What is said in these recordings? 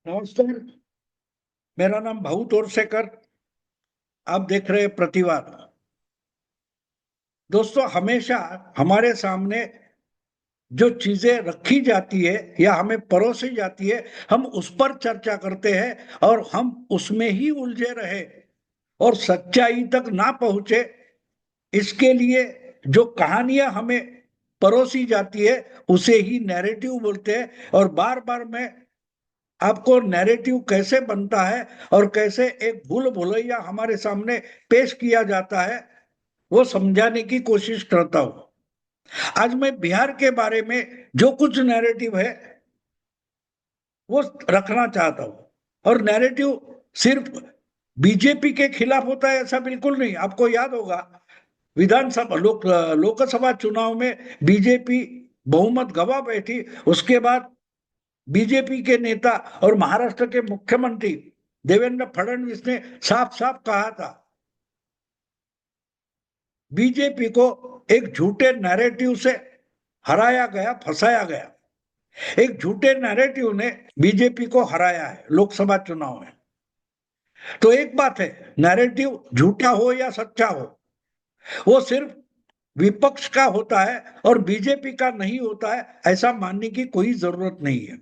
नमस्कार। मेरा नाम भाऊ तोरसेकर। आप देख रहे हैं प्रतिवाद। दोस्तों, हमेशा हमारे सामने जो चीजें रखी जाती है या हमें परोसी जाती है, हम उस पर चर्चा करते हैं और हम उसमें ही उलझे रहे और सच्चाई तक ना पहुंचे, इसके लिए जो कहानियां हमें परोसी जाती है उसे ही नैरेटिव बोलते हैं। और बार बार मैं आपको नैरेटिव कैसे बनता है और कैसे एक भूल भुलैया हमारे सामने पेश किया जाता है वो समझाने की कोशिश करता हूं। आज मैं बिहार के बारे में जो कुछ नैरेटिव है वो रखना चाहता हूं। और नैरेटिव सिर्फ बीजेपी के खिलाफ होता है ऐसा बिल्कुल नहीं। आपको याद होगा, विधानसभा लोकसभा चुनाव में बीजेपी बहुमत गवा बैठी। उसके बाद बीजेपी के नेता और महाराष्ट्र के मुख्यमंत्री देवेंद्र फडणवीस ने साफ साफ कहा था, बीजेपी को एक झूठे नैरेटिव से हराया गया, फंसाया गया। एक झूठे नैरेटिव ने बीजेपी को हराया है लोकसभा चुनाव में। तो एक बात है, नैरेटिव झूठा हो या सच्चा हो, वो सिर्फ विपक्ष का होता है और बीजेपी का नहीं होता है, ऐसा मानने की कोई जरूरत नहीं है।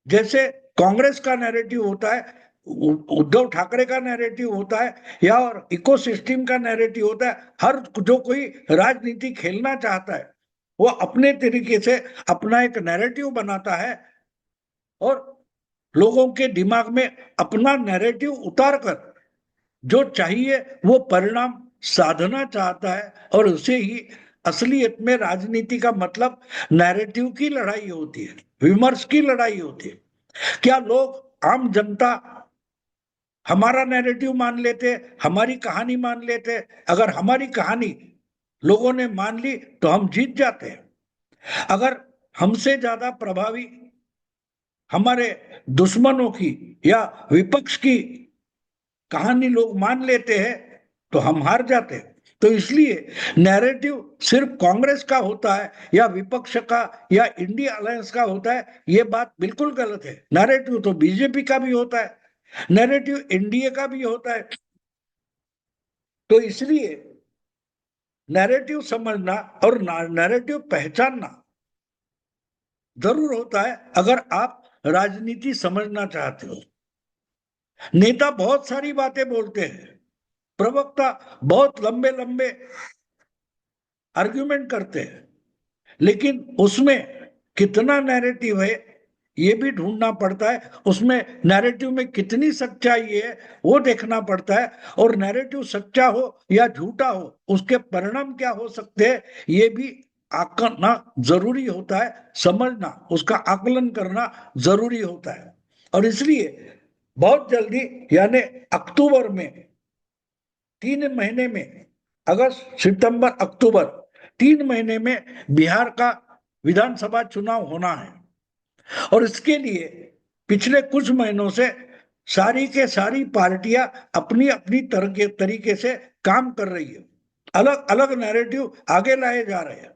जैसे कांग्रेस का नैरेटिव होता है, उद्धव ठाकरे का नैरेटिव होता है, या और इकोसिस्टम का नैरेटिव होता है। हर जो कोई राजनीति खेलना चाहता है वो अपने तरीके से अपना एक नैरेटिव बनाता है और लोगों के दिमाग में अपना नैरेटिव उतार कर जो चाहिए वो परिणाम साधना चाहता है। और उसे ही असलियत में राजनीति का मतलब नैरेटिव की लड़ाई होती है, विमर्श की लड़ाई होती है। क्या लोग, आम जनता हमारा नैरेटिव मान लेते, हमारी कहानी मान लेते? अगर हमारी कहानी लोगों ने मान ली तो हम जीत जाते हैं। अगर हमसे ज्यादा प्रभावी हमारे दुश्मनों की या विपक्ष की कहानी लोग मान लेते हैं तो हम हार जाते हैं। तो इसलिए नैरेटिव सिर्फ कांग्रेस का होता है या विपक्ष का या इंडिया अलायंस का होता है, ये बात बिल्कुल गलत है। नैरेटिव तो बीजेपी का भी होता है, नैरेटिव एनडीए का भी होता है। तो इसलिए नैरेटिव समझना और नैरेटिव पहचानना जरूर होता है अगर आप राजनीति समझना चाहते हो। नेता बहुत सारी बातें बोलते हैं, प्रवक्ता बहुत लंबे लंबे आर्ग्यूमेंट करते हैं, लेकिन उसमें कितना नैरेटिव है ये भी ढूंढना पड़ता है। उसमें नैरेटिव में कितनी सच्चाई है वो देखना पड़ता है। और नैरेटिव सच्चा हो या झूठा हो, उसके परिणाम क्या हो सकते हैं ये भी आकलना जरूरी होता है, समझना, उसका आकलन करना जरूरी होता है। और इसलिए बहुत जल्दी, यानी अक्टूबर में, 3 महीने में, अगस्त सितंबर अक्टूबर, 3 महीने में बिहार का विधानसभा चुनाव होना है। और इसके लिए पिछले कुछ महीनों से सारी के सारी पार्टियां अपनी अपनी तरीके से काम कर रही है, अलग अलग नैरेटिव आगे लाए जा रहे हैं।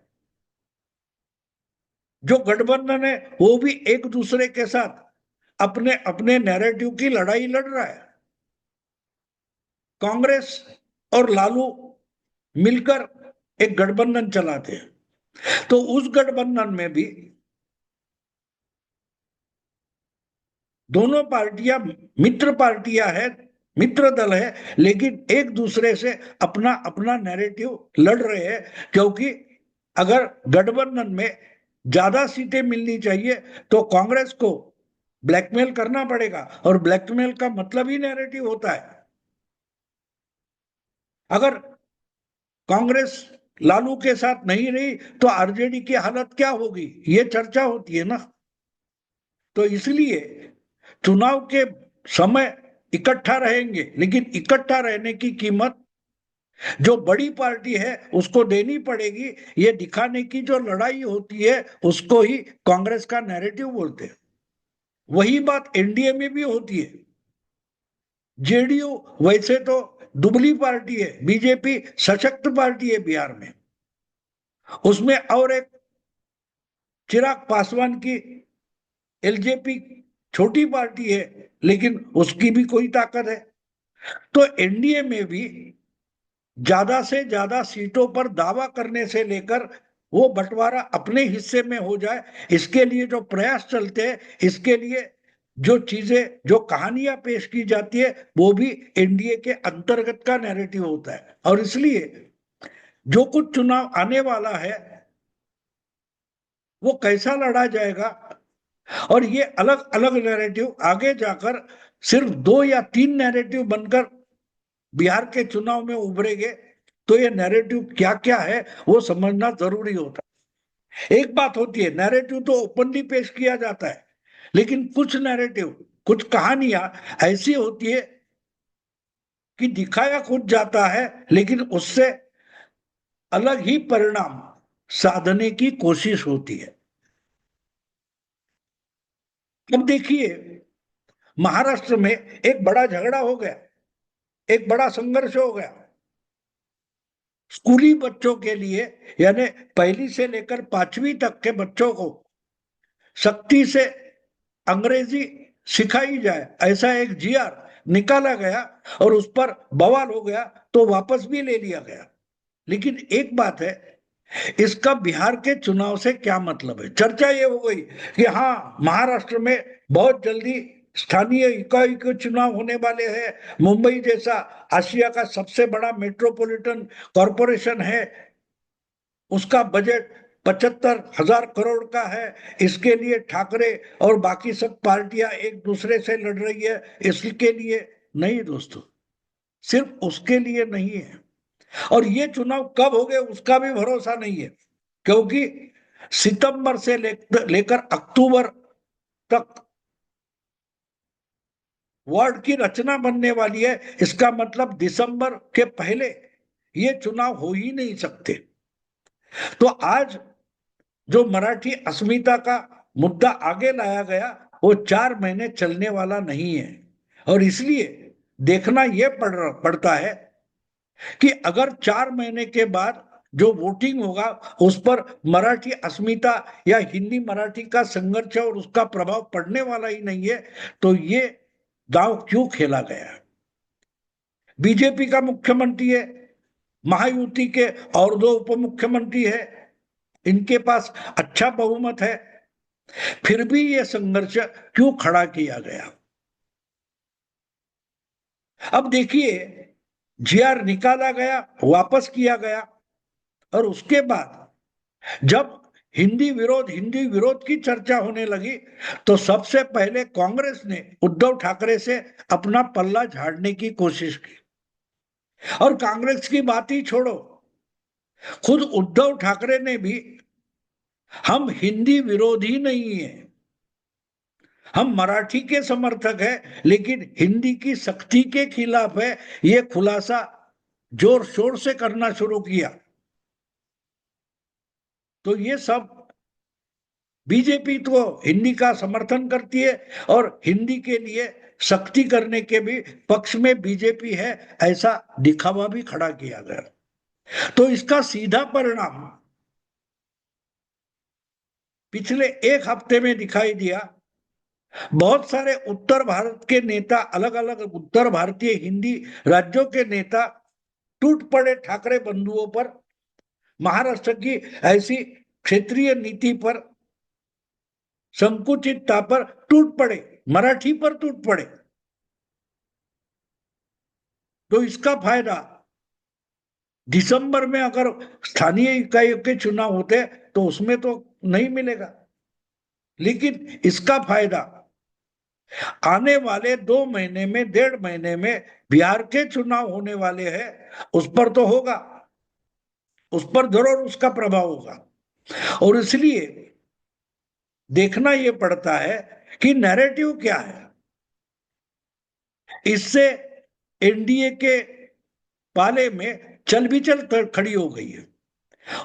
जो गठबंधन है वो भी एक दूसरे के साथ अपने अपने नैरेटिव की लड़ाई लड़ रहा है। कांग्रेस और लालू मिलकर एक गठबंधन चलाते हैं। तो उस गठबंधन में भी दोनों पार्टियां मित्र पार्टियां है, मित्र दल है, लेकिन एक दूसरे से अपना अपना नैरेटिव लड़ रहे हैं। क्योंकि अगर गठबंधन में ज्यादा सीटें मिलनी चाहिए तो कांग्रेस को ब्लैकमेल करना पड़ेगा, और ब्लैकमेल का मतलब ही नैरेटिव होता है। अगर कांग्रेस लालू के साथ नहीं रही तो आरजेडी की हालत क्या होगी, ये चर्चा होती है ना। तो इसलिए चुनाव के समय इकट्ठा रहेंगे, लेकिन इकट्ठा रहने की कीमत जो बड़ी पार्टी है उसको देनी पड़ेगी। ये दिखाने की जो लड़ाई होती है उसको ही कांग्रेस का नैरेटिव बोलते हैं। वही बात एनडीए में भी होती है। जेडीयू वैसे तो दुबली पार्टी है, बीजेपी सशक्त पार्टी है बिहार में। उसमें और एक चिराग पासवान की एलजेपी छोटी पार्टी है, लेकिन उसकी भी कोई ताकत है। तो एनडीए में भी ज्यादा से ज्यादा सीटों पर दावा करने से लेकर वो बंटवारा अपने हिस्से में हो जाए, इसके लिए जो प्रयास चलते हैं, इसके लिए जो चीजें, जो कहानियां पेश की जाती है, वो भी एनडीए के अंतर्गत का नैरेटिव होता है। और इसलिए जो कुछ चुनाव आने वाला है वो कैसा लड़ा जाएगा, और ये अलग अलग नैरेटिव आगे जाकर सिर्फ 2 या 3 नैरेटिव बनकर बिहार के चुनाव में उभरेंगे, तो ये नैरेटिव क्या क्या है वो समझना जरूरी होता है। एक बात होती है, नैरेटिव तो ओपनली पेश किया जाता है, लेकिन कुछ नैरेटिव, कुछ कहानियां ऐसी होती है कि दिखाया कुछ जाता है, लेकिन उससे अलग ही परिणाम साधने की कोशिश होती है। अब देखिए, महाराष्ट्र में एक बड़ा झगड़ा हो गया, एक बड़ा संघर्ष हो गया। स्कूली बच्चों के लिए, यानी पहली से लेकर 5वीं तक के बच्चों को सख्ती से अंग्रेजी सिखाई जाए, ऐसा एक जीआर निकाला गया और उस पर बवाल हो गया, तो वापस भी ले लिया गया। लेकिन एक बात है, इसका बिहार के चुनाव से क्या मतलब है? चर्चा ये हो गई कि हाँ, महाराष्ट्र में बहुत जल्दी स्थानीय इकाई के चुनाव होने वाले हैं, मुंबई जैसा आसिया का सबसे बड़ा मेट्रोपॉलिटन कॉरपोरेशन है, उसका बजट 75,000 करोड़ का है, इसके लिए ठाकरे और बाकी सब पार्टियां एक दूसरे से लड़ रही है, इसके लिए नहीं दोस्तों, सिर्फ उसके लिए नहीं है। और ये चुनाव कब हो गए उसका भी भरोसा नहीं है, क्योंकि सितंबर से लेकर अक्टूबर तक वार्ड की रचना बनने वाली है, इसका मतलब दिसंबर के पहले ये चुनाव हो ही नहीं सकते। तो आज जो मराठी अस्मिता का मुद्दा आगे लाया गया, वो 4 महीने चलने वाला नहीं है। और इसलिए देखना यह पड़ता है कि अगर 4 महीने के बाद जो वोटिंग होगा उस पर मराठी अस्मिता या हिंदी मराठी का संघर्ष और उसका प्रभाव पड़ने वाला ही नहीं है, तो ये दांव क्यों खेला गया है? बीजेपी का मुख्यमंत्री है, महायुति के और 2 उप मुख्यमंत्री है, इनके पास अच्छा बहुमत है, फिर भी ये संघर्ष क्यों खड़ा किया गया? अब देखिए, जीआर निकाला गया, वापस किया गया, और उसके बाद जब हिंदी विरोध की चर्चा होने लगी, तो सबसे पहले कांग्रेस ने उद्धव ठाकरे से अपना पल्ला झाड़ने की कोशिश की। और कांग्रेस की बात ही छोड़ो, खुद उद्धव ठाकरे ने भी, हम हिंदी विरोधी नहीं है, हम मराठी के समर्थक हैं, लेकिन हिंदी की सख्ती के खिलाफ है, ये खुलासा जोर शोर से करना शुरू किया। तो ये सब, बीजेपी तो हिंदी का समर्थन करती है और हिंदी के लिए सख्ती करने के भी पक्ष में बीजेपी है, ऐसा दिखावा भी खड़ा किया गया। तो इसका सीधा परिणाम पिछले एक हफ्ते में दिखाई दिया। बहुत सारे उत्तर भारत के नेता, अलग अलग उत्तर भारतीय हिंदी राज्यों के नेता टूट पड़े ठाकरे बंधुओं पर, महाराष्ट्र की ऐसी क्षेत्रीय नीति पर, संकुचितता पर टूट पड़े, मराठी पर टूट पड़े। तो इसका फायदा दिसंबर में अगर स्थानीय इकाइयों के चुनाव होते तो उसमें तो नहीं मिलेगा, लेकिन इसका फायदा आने वाले 2 महीने में, 1.5 महीने में बिहार के चुनाव होने वाले हैं, उस पर तो होगा, उस पर जरूर उसका प्रभाव होगा। और इसलिए देखना यह पड़ता है कि नैरेटिव क्या है। इससे एनडीए के पाले में चल बिचल खड़ी हो गई है,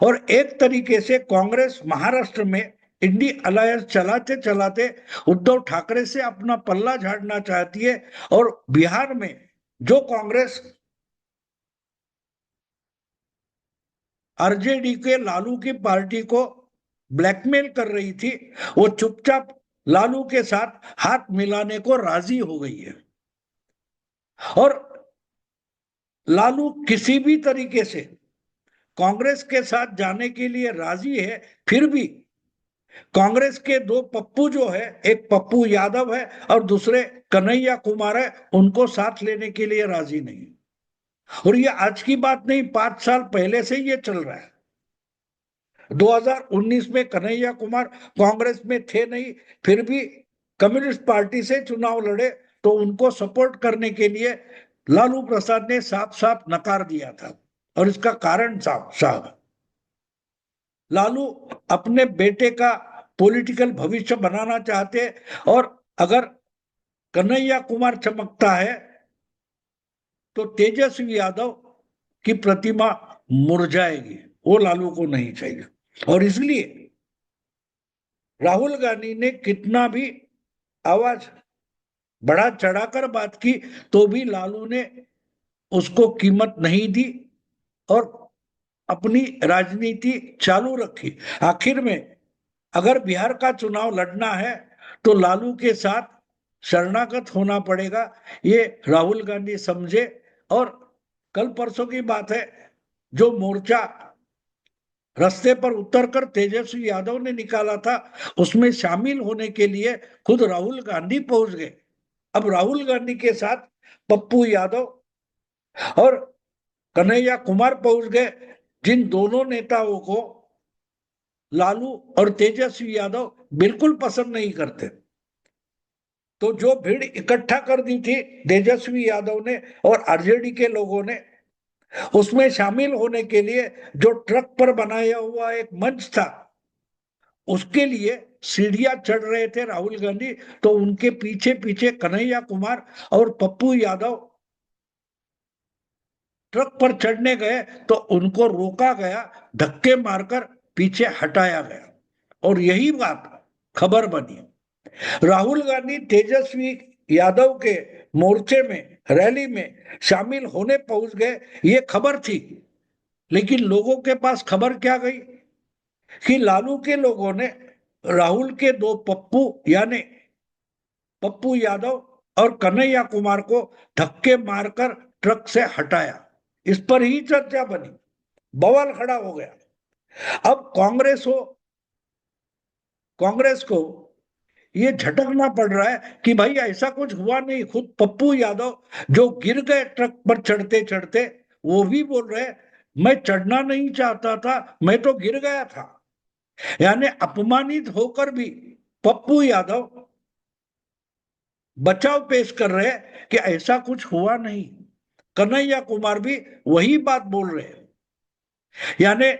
और एक तरीके से कांग्रेस महाराष्ट्र में इंडी अलायंस चलाते चलाते उद्धव ठाकरे से अपना पल्ला झाड़ना चाहती है, और बिहार में जो कांग्रेस आरजेडी के लालू की पार्टी को ब्लैकमेल कर रही थी, वो चुपचाप लालू के साथ हाथ मिलाने को राजी हो गई है। और लालू किसी भी तरीके से कांग्रेस के साथ जाने के लिए राजी है, फिर भी कांग्रेस के दो पप्पू जो है, एक पप्पू यादव है और दूसरे कन्हैया कुमार है, उनको साथ लेने के लिए राजी नहीं। और ये आज की बात नहीं, 5 साल पहले से ये चल रहा है। 2019 में कन्हैया कुमार कांग्रेस में थे नहीं, फिर भी कम्युनिस्ट पार्टी से चुनाव लड़े, तो उनको सपोर्ट करने के लिए लालू प्रसाद ने साफ साफ नकार दिया था। और इसका कारण साहब, लालू अपने बेटे का पॉलिटिकल भविष्य बनाना चाहते, और अगर कन्हैया कुमार चमकता है तो तेजस्वी यादव की प्रतिमा मुरझाएगी, वो लालू को नहीं चाहिए। और इसलिए राहुल गांधी ने कितना भी आवाज बढ़ा चढ़ाकर बात की, तो भी लालू ने उसको कीमत नहीं दी और अपनी राजनीति चालू रखी। आखिर में अगर बिहार का चुनाव लड़ना है तो लालू के साथ शरणागत होना पड़ेगा, ये राहुल गांधी समझे। और कल परसों की बात है, जो मोर्चा रास्ते पर उतरकर तेजस्वी यादव ने निकाला था, उसमें शामिल होने के लिए खुद राहुल गांधी पहुंच गए। अब राहुल गांधी के साथ पप्पू यादव और कन्हैया कुमार पहुंच गए, जिन दोनों नेताओं को लालू और तेजस्वी यादव बिल्कुल पसंद नहीं करते। तो जो भीड़ इकट्ठा कर दी थी तेजस्वी यादव ने और आरजेडी के लोगों ने, उसमें शामिल होने के लिए जो ट्रक पर बनाया हुआ एक मंच था, उसके लिए सीढ़ियां चढ़ रहे थे राहुल गांधी, तो उनके पीछे पीछे कन्हैया कुमार और पप्पू यादव ट्रक पर चढ़ने गए, तो उनको रोका गया, धक्के मारकर पीछे हटाया गया। और यही बात खबर बनी। राहुल गांधी तेजस्वी यादव के मोर्चे में, रैली में शामिल होने पहुंच गए, ये खबर थी। लेकिन लोगों के पास खबर क्या गई कि लालू के लोगों ने राहुल के दो पप्पू, यानी पप्पू यादव और कन्हैया कुमार को धक्के मारकर ट्रक से हटाया। इस पर ही चर्चा बनी, बवाल खड़ा हो गया। अब कांग्रेस को ये झटकना पड़ रहा है कि भाई ऐसा कुछ हुआ नहीं। खुद पप्पू यादव जो गिर गए ट्रक पर चढ़ते चढ़ते, वो भी बोल रहे मैं चढ़ना नहीं चाहता था, मैं तो गिर गया था। यानी अपमानित होकर भी पप्पू यादव बचाव पेश कर रहे हैं कि ऐसा कुछ हुआ नहीं। कन्हैया कुमार भी वही बात बोल रहे हैं। यानी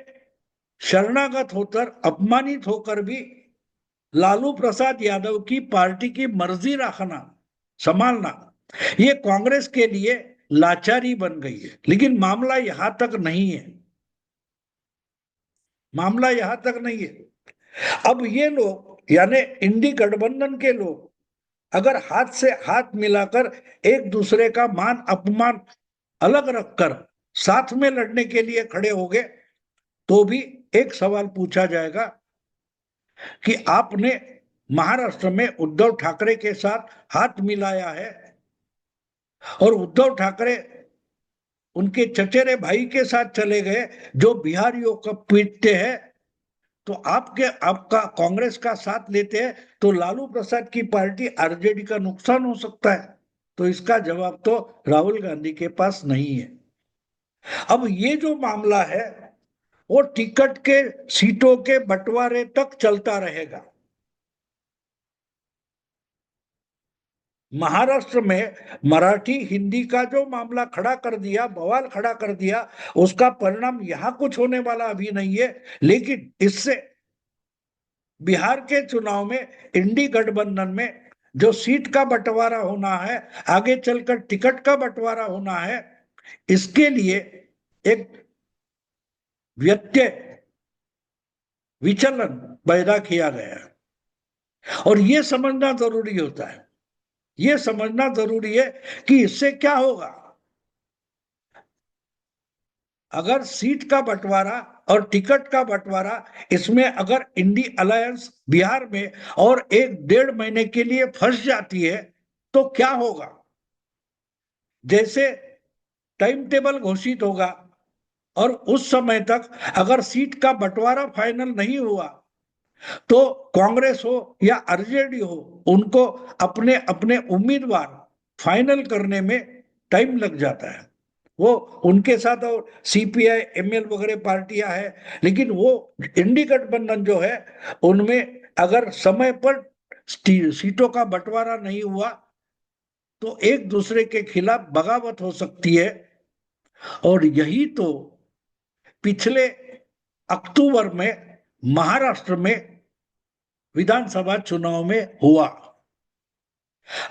शरणागत होकर, अपमानित होकर भी लालू प्रसाद यादव की पार्टी की मर्जी रखना, संभालना, ये कांग्रेस के लिए लाचारी बन गई है। लेकिन मामला यहां तक नहीं है, मामला यहां तक नहीं है। अब ये लोग, यानी इंडी गठबंधन के लोग, अगर हाथ से हाथ मिलाकर एक दूसरे का मान अपमान अलग रखकर साथ में लड़ने के लिए खड़े हो गए, तो भी एक सवाल पूछा जाएगा कि आपने महाराष्ट्र में उद्धव ठाकरे के साथ हाथ मिलाया है और उद्धव ठाकरे उनके चचेरे भाई के साथ चले गए जो बिहारियों को पीटते हैं, तो आपका कांग्रेस का साथ लेते हैं, तो लालू प्रसाद की पार्टी आरजेडी का नुकसान हो सकता है। तो इसका जवाब तो राहुल गांधी के पास नहीं है। अब ये जो मामला है वो टिकट के, सीटों के बंटवारे तक चलता रहेगा। महाराष्ट्र में मराठी हिंदी का जो मामला खड़ा कर दिया, बवाल खड़ा कर दिया, उसका परिणाम यहां कुछ होने वाला अभी नहीं है। लेकिन इससे बिहार के चुनाव में इंडी गठबंधन में जो सीट का बंटवारा होना है, आगे चलकर टिकट का बंटवारा होना है, इसके लिए एक व्यत्यय, विचलन पैदा किया गया है। और यह समझना जरूरी होता है, यह समझना जरूरी है कि इससे क्या होगा। अगर सीट का बंटवारा और टिकट का बंटवारा, इसमें अगर इंडी अलायंस बिहार में और 1-1.5 महीने के लिए फंस जाती है तो क्या होगा? जैसे टाइम टेबल घोषित होगा और उस समय तक अगर सीट का बंटवारा फाइनल नहीं हुआ तो कांग्रेस हो या आरजेडी हो, उनको अपने अपने उम्मीदवार फाइनल करने में टाइम लग जाता है। वो उनके साथ और सीपीआई एमएल वगैरह पार्टियां हैं, लेकिन वो इंडी गठबंधन जो है उनमें अगर समय पर सीटों का बंटवारा नहीं हुआ तो एक दूसरे के खिलाफ बगावत हो सकती है। और यही तो पिछले अक्टूबर में महाराष्ट्र में विधानसभा चुनाव में हुआ।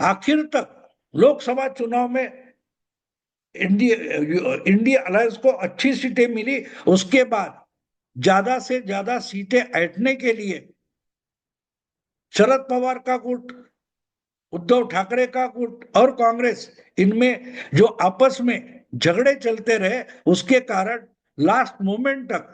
आखिर तक लोकसभा चुनाव में इंडिया अलायंस को अच्छी सीटें मिली, उसके बाद ज्यादा से ज्यादा सीटें ऐंठने के लिए शरद पवार का गुट, उद्धव ठाकरे का गुट और कांग्रेस, इनमें जो आपस में झगड़े चलते रहे, उसके कारण लास्ट मोमेंट तक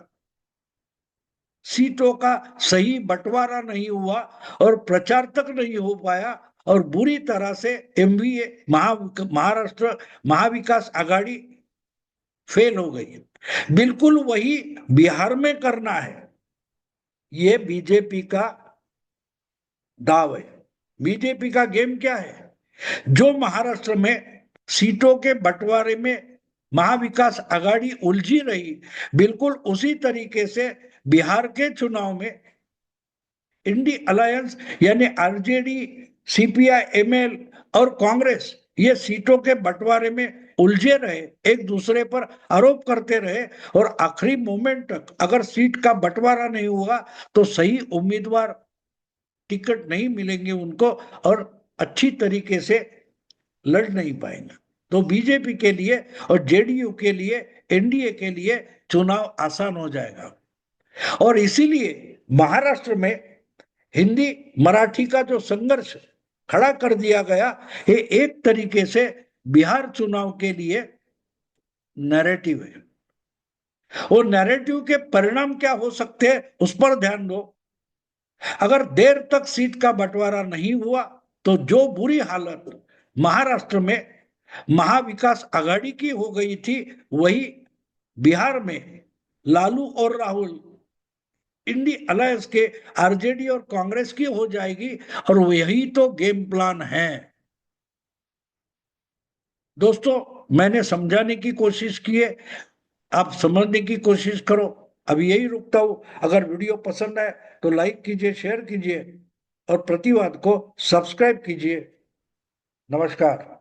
सीटों का सही बंटवारा नहीं हुआ और प्रचार तक नहीं हो पाया और बुरी तरह से एमवीए महाराष्ट्र महाविकास आघाड़ी फेल हो गई। बिल्कुल वही बिहार में करना है, ये बीजेपी का दाव है। बीजेपी का गेम क्या है? जो महाराष्ट्र में सीटों के बंटवारे में महाविकास आघाड़ी उलझी रही, बिल्कुल उसी तरीके से बिहार के चुनाव में इंडी अलायंस यानी आरजेडी, सीपीआई एमएल और कांग्रेस ये सीटों के बंटवारे में उलझे रहे, एक दूसरे पर आरोप करते रहे और आखिरी मोमेंट तक अगर सीट का बंटवारा नहीं हुआ तो सही उम्मीदवार टिकट नहीं मिलेंगे उनको और अच्छी तरीके से लड़ नहीं पाएंगे। तो बीजेपी के लिए और जेडीयू के लिए, एनडीए के लिए चुनाव आसान हो जाएगा। और इसीलिए महाराष्ट्र में हिंदी मराठी का जो संघर्ष खड़ा कर दिया गया, ये एक तरीके से बिहार चुनाव के लिए नैरेटिव है। और नैरेटिव के परिणाम क्या हो सकते हैं उस पर ध्यान दो। अगर देर तक सीट का बंटवारा नहीं हुआ तो जो बुरी हालत महाराष्ट्र में महाविकास आघाड़ी की हो गई थी, वही बिहार में लालू और राहुल इंडी अलायंस के आरजेडी और कांग्रेस की हो जाएगी। और यही तो गेम प्लान है। दोस्तों, मैंने समझाने की कोशिश की है, आप समझने की कोशिश करो। अभी यही रुकता हूं। अगर वीडियो पसंद आए तो लाइक कीजिए, शेयर कीजिए और प्रतिवाद को सब्सक्राइब कीजिए। नमस्कार।